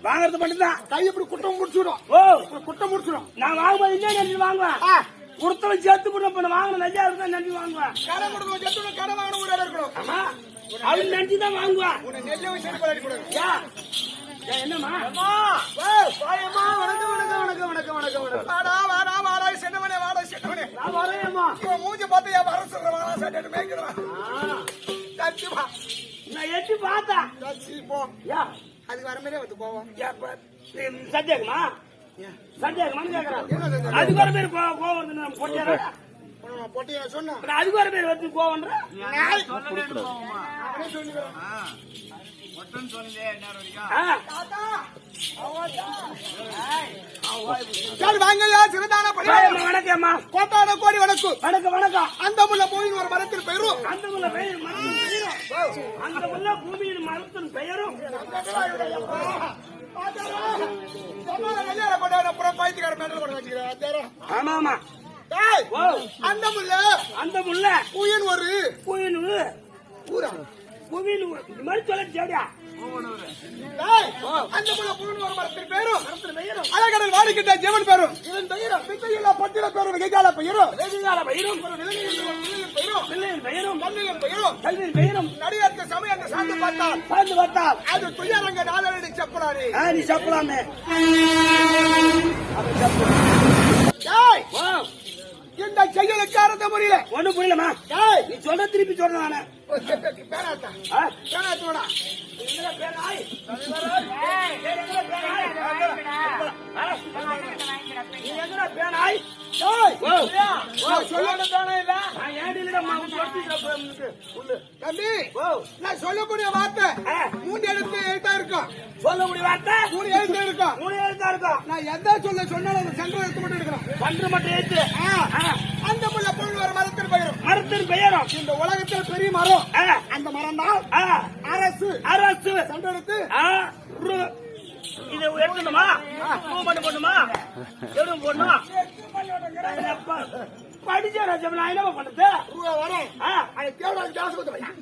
வாங்கறது மட்டும்தான் கை எப்படி குற்றம் முடிச்சிடும். குற்றம் முடிச்சிடும். நான் வாங்கும்போது இல்லையே நன்றி வாங்குவேன். கொடுத்தவன் சேர்த்து பண்ண வாங்கின நல்லா இருந்தா நன்றி வாங்குவேன். கடை கொடுக்கணும் சேர்த்து கடை வாங்கணும் ஒரு இடம் இருக்கணும். ஆமா அவன் நன்றி தான் வாங்குவான். என்னம்மா வணக்கம் வணக்கம் வணக்கம் வணக்கம் வணக்கம் வாடா வாடா வாடா சென்னவனே வாடா சென்னவனே நான் வரேம்மா. மூஞ்சி பார்த்து வர சொல்ற வாடா சட்டை மேய்க்கிறேன். நான் எட்டி பார்த்தா போ அதுக்கு வர மாதிரியே வந்து போவோம். சத்தியகுமா சத்தியகுமான்னு கேக்குறான். அதுக்கு வர பேர் கோவம் வந்து பொட்டியா சொன்ன அதுக்கு வர பேர் வந்து கோவன்ற வணக்கம்மா கோட்டாட கோடி வணக்கம் வணக்கம் வணக்கம். அந்த முல்ல பூமியின் ஒரு மரத்தில் பெயரும் அந்த முல்ல அந்த முல்ல பூமியின் மரத்தின் பெயரும் ஆமா ஆமா அந்த முல்ல அந்த முல்ல பூயின் ஒரு பூயின் பூரா பூமியின் இந்த மாதிரி சொல்ல சேடியா அந்த முல்ல பூயின் ஒரு மரத்தின் பெயரும் அழகடல் வாடிக்கிட்ட ஜீவன் பெயரும் இதன் பெயரும் பித்தையில பட்டியல பெயரும் வெகால பெயரும் வெகால பெயரும் பெயரும் பெயரும் கல்வியின் பெயரும் கல்வியின் பெயரும் நடிகருக்கு சமயம் சார்ந்து பார்த்தால் அது துயரங்க நாளடி செப்பலாரி நீ செப்பலாமே இந்த செயலுக்கு அர்த்தம் புரியல ஒண்ணும் புரியலமா. நீ சொல்ற திருப்பி சொல்ற நானு நீ எங்கடா பேனாய் டேய் ஓ நான் சொல்லணும் தானே இல்ல நான் ஏடில உள்ள தம்பி ஓ நான் சொல்லக்கூடிய வார்த்தை மூணு எழுத்தா இருக்கும் சொல்ல முடிய வார்த்தை மூணு எழுத்து இருக்கும் 3 எழுத்தா இருக்கும் நான் எந்த சொல்ல சொன்னாலும் அந்த சென்டர் எழுத்து மட்டும் எடுக்கணும் பன்று மட்டும் ஏத்து அந்த முள்ள பொருள் ஒரு மரத்தில் பயிரும் மரத்தின் பெயரும் இந்த உலகத்தில் பெரிய மரம் அந்த மரம் தான் அரசு அரசு சென்டர் எழுத்து இது எடுக்கணுமா பூ மட்டும் போடணுமா எவ்வளவு போடணும் படிச்ச ராஜம் நான் என்ன பண்றது ரூபா வரும் அது தேவையான ஜாஸ்தி கொடுத்து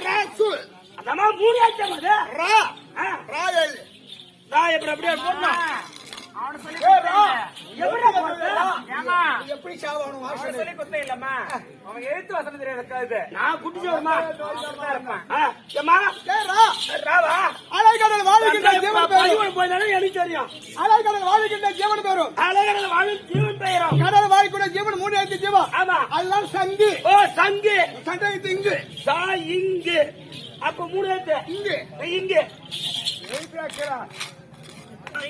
அரசு அதமா 3 ஆச்சம் அது ரா ரா எழுது நான் எப்படி அப்படியே போடணும் எப்படி சாவணும் சொல்லி கொடுத்தே இல்லம்மா அவன் எழுத்து வசனம் தெரியாது நான் குட்டி சொல்லுமா ராவா அலைகடல் வாழ்கின்ற ஜீவன் பெயரும் போயினாலும் எனக்கு தெரியும் அலைகடல் வாழ்கின்ற ஜீவன் பெயரும் அழகடல் வாழும் ஜீவன் பெயரும் கடல் வாழ்கின்ற ஜீவன் மூணு எழுத்து ஜீவன் ஆமா அதெல்லாம் சங்கு ஓ சங்கு சண்டை இங்கு சா இங்கு அப்ப 3 எழுத்து இங்கு இங்கு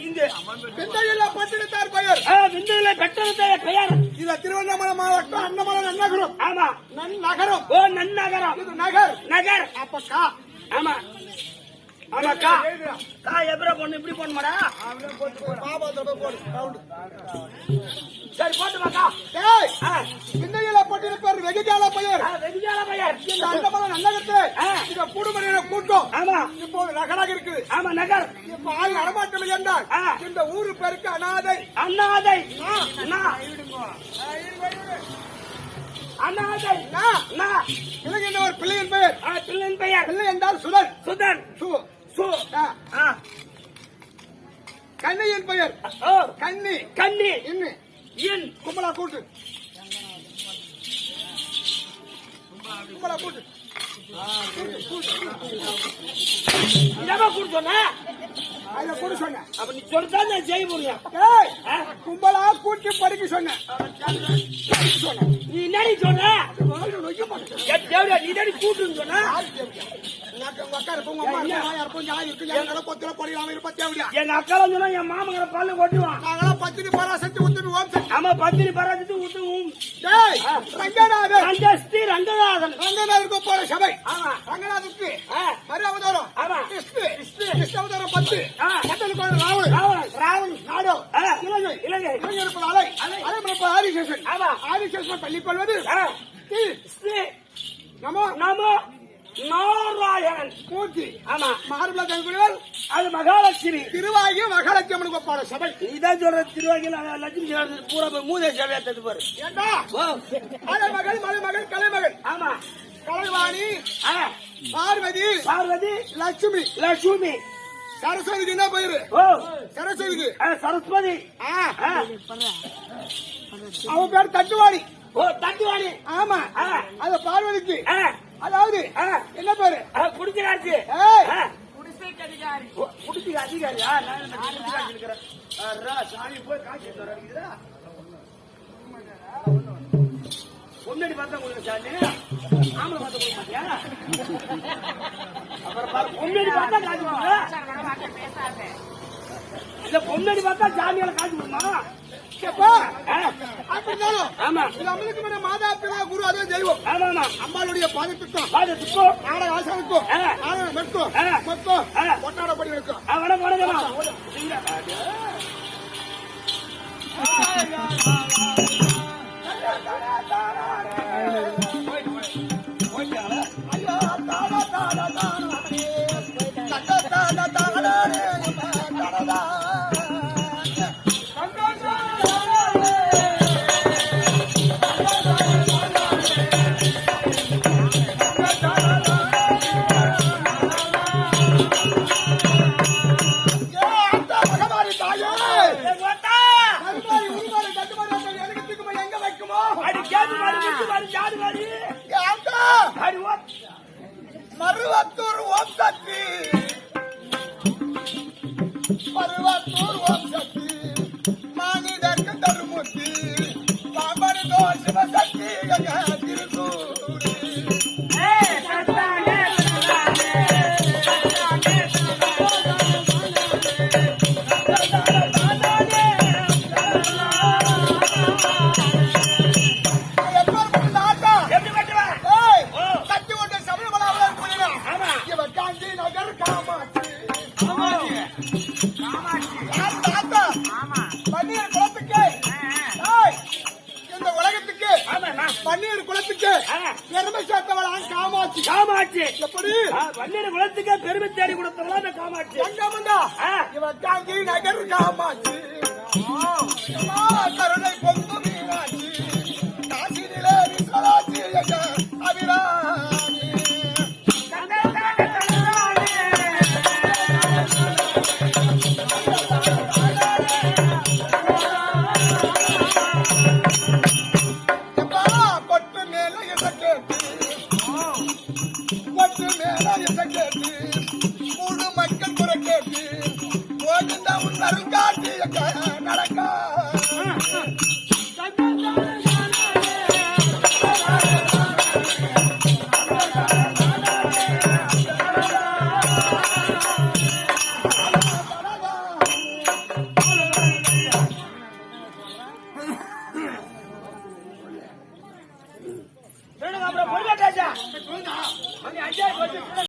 இங்கு பிந்தையில் பட்டினத்தார் பெயர் விந்துகளை பெற்றெடுத்த பெயர் இது திருவண்ணாமலை மாவட்டம் அண்ணாமலை நன்னகரம் ஆமா நன்னகரம் ஓ நன்னகரம் இது நகர் நகர் அப்ப கா ஆமா ஆமா கா கா எப்பற பொண்ணு இப்படி போணுமாடா பாபாத்திர போடு ரவுண்ட் சரி போட்டு வாக்கா டேய் பிந்தையில் பட்டினத்தார் வெகுஜால பெயர் வெகுஜால பெயர் இந்த அண்ணாமலை நன்னகரத்தை இந்த கூடுமணியின கூட்டம் ஆமா இப்போ நகராக இருக்குது ஆமா நகர் இப்ப ஆள் நடமாட்டம் என்றால் இந்த ஊரு பேருக்கு அனாதை அண்ணாதை அண்ணாதை இலங்கை ஒரு பிள்ளையின் பெயர் பிள்ளையின் பெயர் பிள்ளை என்றால் சுதன் சுதன் சு சு கண்ணியின் பெயர் ஓ கண்ணி கண்ணி இன்னி இன் கும்பலா கூட்டு கும்பலா கூட்டு என்னமா கூட்டு சொன்ன அதுல கூட சொன்னேன் அப்ப நீ சொல்றதா நான் செய்ய முடியும் கும்பலா கூட்டி படிக்க சொன்னேன் நீ என்னடி சொன்ன நீ என்னடி கூட்டுன்னு சொன்ன எங்க அக்கா வந்து என் மாமங்கிற பல்லு கொட்டுவான் பத்தினி பராசக்தி ஊத்துடுவோம் ஆமா பத்தினி பராசக்தி ஊத்துவோம் ரங்கநாதன் ரங்கநாதன் ரங்கநாதருக்கு போற சபை ஆமா ரங்கநாதனுக்கு மரியாவதாரம் ஆமா கிருஷ்ணவதாரம் 10 கட்டலுக்கு ராவணன் ராவணன் நாடோ இலங்கை இலங்கை இலங்கை அலை அலை ஆதிசேஷன் ஆதிசேஷன் பள்ளி கொள்வது நமோ நமோ நாராயணன் மூர்த்தி ஆமா மாறுபல தங்குடிகள் அது மகாலட்சுமி திருவாகி மகாலட்சுமி கோப்பாள சபை இதான் சொல்ற திருவாகில லட்சுமி பூரா மூதே சபையா தத்து பாரு ஏண்டா மலைமகள் மலைமகள் கலைமகள் ஆமா கலைவாணி பார்வதி பார்வதி லட்சுமி லட்சுமி சரஸ்வதிக்கு என்ன பேரு ஓ சரஸ்வதிக்கு சரஸ்வதி அவன் பேர் தட்டுவாணி ஓ தட்டுவாணி ஆமா அது பார்வதிக்கு அதாவது என்ன பேரு குடிக்கிறாச்சு குடிச்சு அதிகாரியா சாமி போய் காட்சி பொண்ணடி பார்த்தா உங்களுக்கு சாமி ஆம்பளை பார்த்தா கொடுக்க மாட்டியா அப்புறம் பொண்ணடி பார்த்தா காட்சி கொடுங்க இல்ல பொண்ணடி பார்த்தா சாமியால காட்சி கொடுமா ஆமா நம்மளுக்கு மேல மாதா பிதா குரு அதே தெய்வம் ஆமா ஆமா அம்பாளுடைய பாதத்துக்கும் நாடக ஆசானுக்கும் நாடக மெட்டும் மொத்தம் கொண்டாடப்படி இருக்கும் மருவத்தூர் ஓம் சக்தி மருவத்தூர் ஓம் சக்தி மானிதற்கு தருமூர்த்தி பாபரதோ சிவசக்தி திருசூரி பன்னீர் குலத்துக்கு பெருமை சேர்த்தவளாம் காமாட்சி. காமாட்சி எப்படி பன்னீர் குலத்துக்கு பெருமை தேடி கொடுத்தவளா அந்த காமாட்சி. தங்கமண்டா இவன் காங்கி நகர் காமாட்சி. கருணை பொங்கு மீனாட்சி. காசினிலே விஸ்வராட்சி அபிராமி. கொட்டு மேல இசைக்கேட்டு கொட்டு மேல இசைக்கேட்டு முழு மக்கள் குறை கேட்டு கோவிந்த உன் அருங்காட்சி நடக்கா. அப்புறம் பொருளாதாச்சா அங்கே அஞ்சாயிரம்